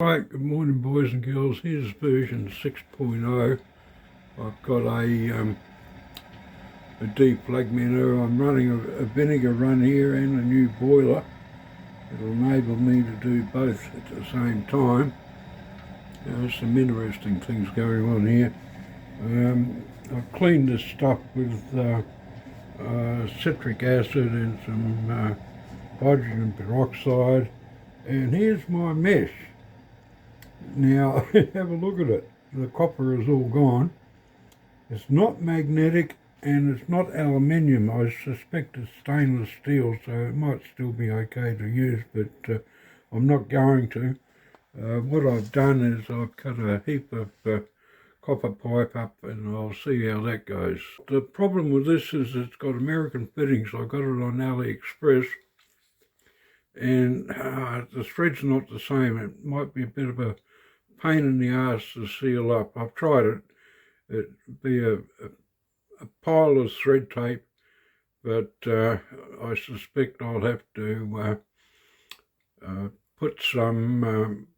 Right, good morning boys and girls. Here's version 6.0. I've got a defragmenter. I'm running a vinegar run here and a new boiler. It'll enable me to do both at the same time. There's some interesting things going on here. I've cleaned this stuff with citric acid and some hydrogen peroxide, and here's my mesh. Now have a look at it. The copper is all gone. It's not magnetic and it's not aluminium. I suspect it's stainless steel, so it might still be okay to use, but I'm not going to. What I've done is I've cut a heap of copper pipe up, and I'll see how that goes. The problem with this is it's got American fittings. I got it on AliExpress, and the thread's not the same. It might be a bit of a pain in the ass to seal up. I've tried it. It'd be a pile of thread tape, but I suspect I'll have to put some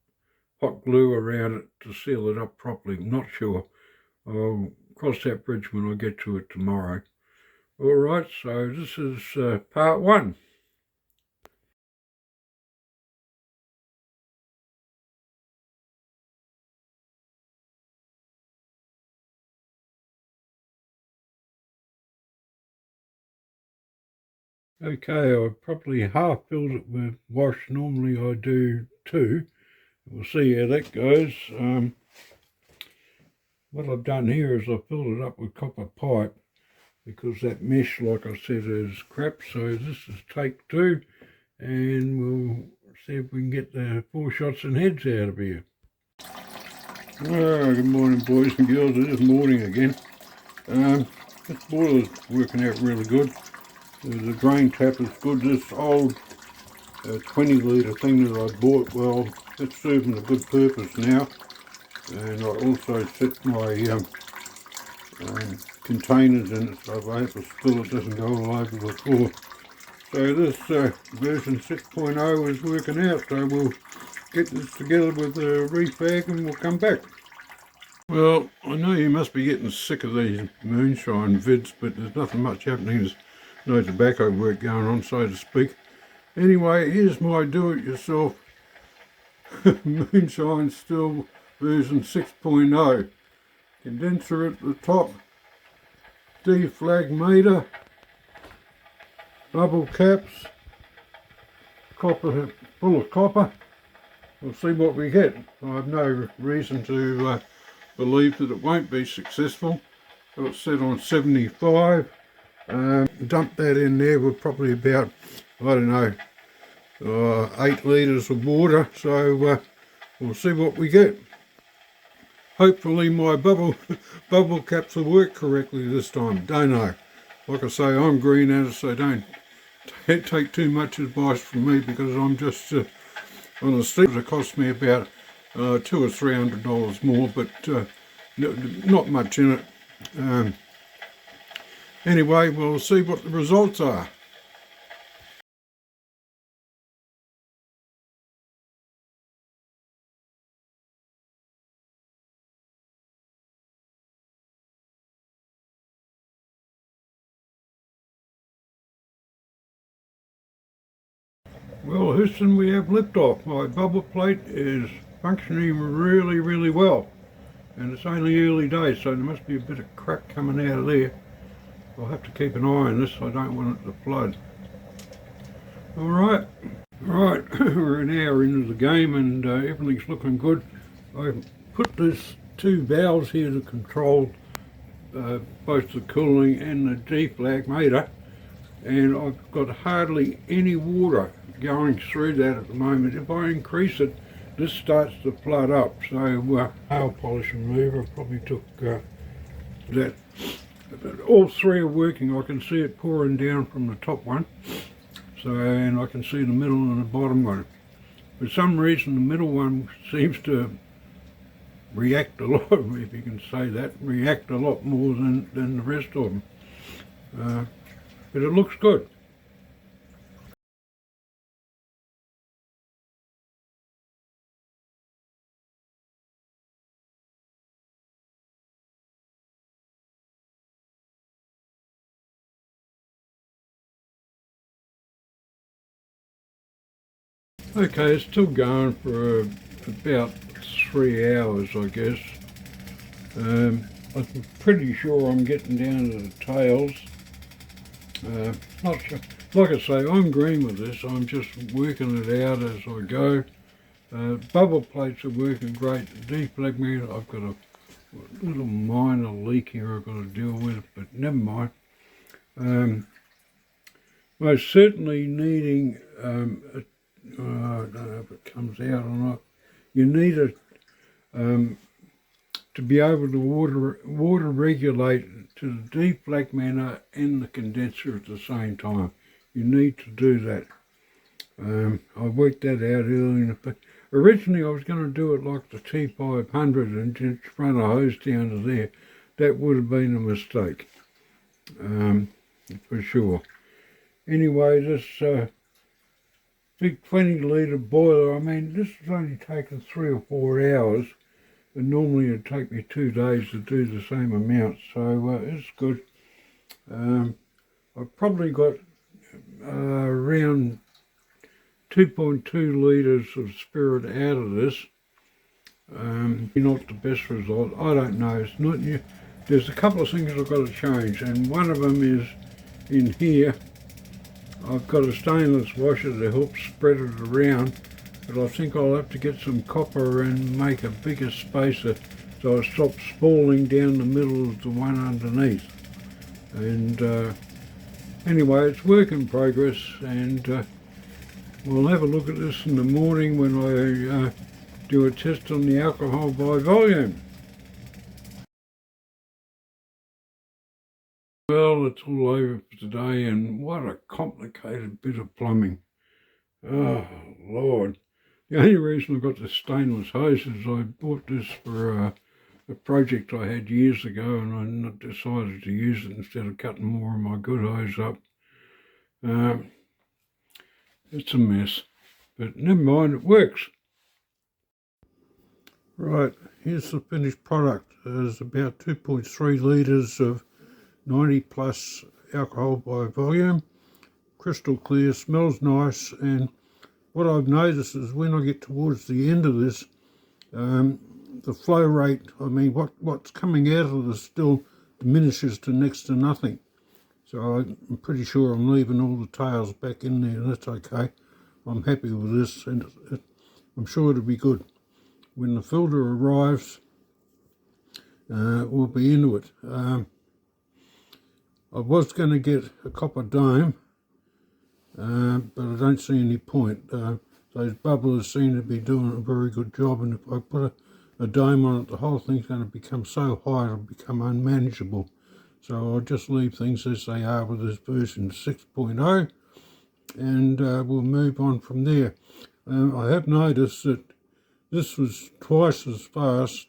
hot glue around it to seal it up properly. Not sure. I'll cross that bridge when I get to it tomorrow. Alright, so this is part one. Okay, I've probably half filled it with wash. Normally I do two. We'll see how that goes. What I've done here is I've filled it up with copper pipe because that mesh, like I said, is crap. So this is take two, and we'll see if we can get the 4 shots and heads out of here. Good morning boys and girls. It is morning again. This boiler's working out really good. The drain tap is good. This old 20 litre thing that I bought, well, it's serving a good purpose now. And I also set my containers in it so if I have to spill it doesn't go all over the floor. So this version 6.0 is working out, so we'll get this together with the refag and we'll come back. Well, I know you must be getting sick of these moonshine vids, but there's nothing much happening. There's no tobacco work going on, so to speak. Anyway, here's my do-it-yourself Moonshine Still version 6.0. Condenser at the top, defragmenter, bubble caps, copper, full of copper. We'll see what we get. I have no reason to believe that it won't be successful. So it's set on 75. Dump that in there with probably about, I don't know, 8 litres of water. So we'll see what we get. Hopefully my bubble caps will work correctly this time. Don't know. Like I say, I'm green at it, so don't take too much advice from me because I'm just on the street. It cost me about $200 or $300 more, but not much in it. Anyway, we'll see what the results are. Well, Houston, we have liftoff. My bubble plate is functioning really well. And it's only early days, so there must be a bit of crap coming out of there. I'll have to keep an eye on this. I don't want it to flood. Alright, we're an hour into the game and everything's looking good. I've put these 2 valves here to control both the cooling and the defragmenter, and I've got hardly any water going through that at the moment. If I increase it, this starts to flood up. So nail polish remover probably took that. All 3 are working. I can see it pouring down from the top one, so, and I can see the middle and the bottom one. For some reason the middle one seems to react a lot, if you can say that, react a lot more than the rest of them. But it looks good. Okay, it's still going for about 3 hours, I guess. I'm pretty sure I'm getting down to the tails. Not sure. Like I say, I'm green with this. I'm just working it out as I go. Bubble plates are working great. The defragment, I've got a little minor leak here I've got to deal with, but never mind. Most certainly needing, I don't know if it comes out or not, you need a, to be able to water regulate to the defragmenter and the condenser at the same time. You need to do that. I worked that out earlier. Originally I was going to do it like the T500 and just run a hose down to there. That would have been a mistake, for sure. Anyway, this big 20 litre boiler, I mean, this has only taken 3 or 4 hours, and normally it'd take me 2 days to do the same amount, so it's good. I've probably got around 2.2 litres of spirit out of this. Not the best result, I don't know, it's not new. There's a couple of things I've got to change, and one of them is in here. I've got a stainless washer to help spread it around, but I think I'll have to get some copper and make a bigger spacer so I stop spalling down the middle of the one underneath. And anyway, it's work in progress, and we'll have a look at this in the morning when I do a test on the alcohol by volume. Well, it's all over for today, and what a complicated bit of plumbing. Oh, Lord. The only reason I got the stainless hose is I bought this for a project I had years ago, and I decided to use it instead of cutting more of my good hose up. It's a mess, but never mind, it works. Right, here's the finished product. There's about 2.3 litres of 90 plus alcohol by volume, crystal clear, smells nice, and what I've noticed is when I get towards the end of this, the flow rate, I mean what's coming out of the still diminishes to next to nothing. So I'm pretty sure I'm leaving all the tails back in there, and that's okay. I'm happy with this, and I'm sure it'll be good. When the filter arrives, we'll be into it. I was going to get a copper dome, but I don't see any point. Those bubblers seem to be doing a very good job, and if I put a dome on it, the whole thing's going to become so high it'll become unmanageable. So I'll just leave things as they are with this version 6.0, and we'll move on from there. I have noticed that this was twice as fast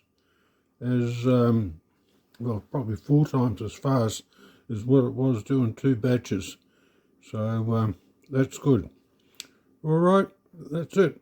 as, well, probably 4 times as fast as what it was doing 2 batches. So that's good. All right, that's it.